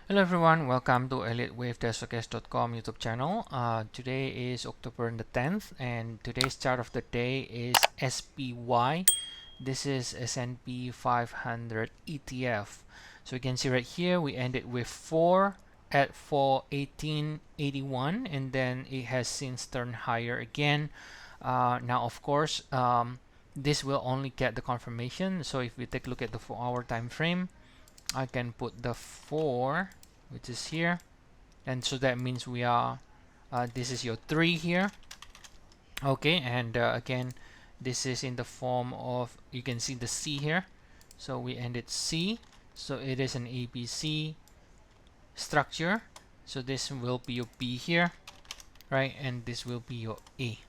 Hello everyone, welcome to Elliottwave.com YouTube channel. Today is October the 10th and today's chart of the day is SPY. This is S&P 500 ETF. So you can see right here we ended with 4 at 418.81 and then it has since turned higher again. Now of course this will only get the confirmation. So if we take a look at the 4-hour time frame, I can put the 4, which is here, and so that means we are this is your 3 here. Okay, and again this is in the form of, you can see the C here, so we ended C, so it is an ABC structure. So this will be your B here, right, and this will be your A.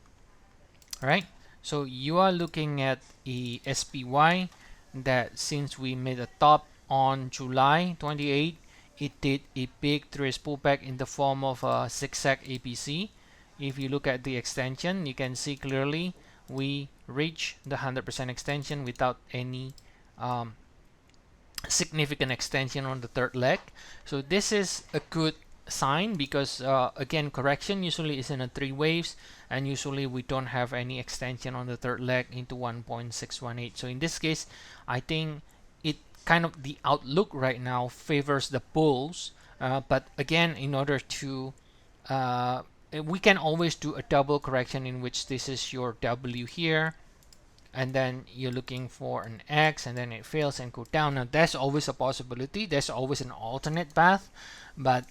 All right, so you are looking at a SPY that since we made a top on July 28, it did a big trace pullback in the form of a zigzag APC. If you look at the extension, you can see clearly we reach the 100% extension without any significant extension on the third leg. So this is a good sign because again, correction usually is in a 3 waves, and usually we don't have any extension on the third leg into 1.618. So in this case, I think it kind of, the outlook right now favors the bulls, but again, in order to we can always do a double correction in which this is your W here, and then you're looking for an X, and then it fails and go down. Now that's always a possibility, there's always an alternate path, but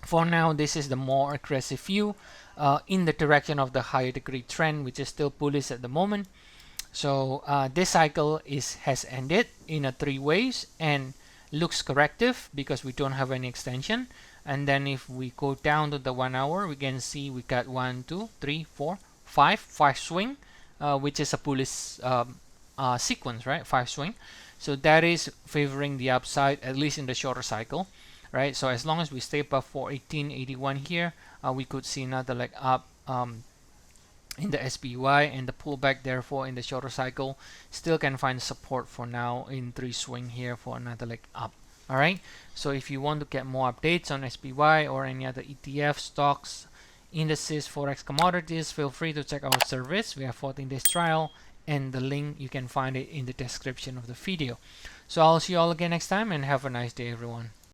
for now this is the more aggressive view in the direction of the higher degree trend, which is still bullish at the moment. So this cycle has ended in a 3 waves and looks corrective because we don't have any extension. And then if we go down to the 1 hour, we can see we got 1 2 3 4 5 swing, which is a bullish sequence, right? 5 swing. So that is favoring the upside, at least in the shorter cycle, right? So as long as we stay above 418.81 here, we could see another leg up in the SPY, and the pullback therefore in the shorter cycle still can find support for now in 3 swing here for another leg up. All right, so if you want to get more updates on SPY or any other ETF, stocks, indices, Forex, commodities, feel free to check our service. We have 14 days trial, and the link you can find it in the description of the video. So I'll see you all again next time, and have a nice day everyone.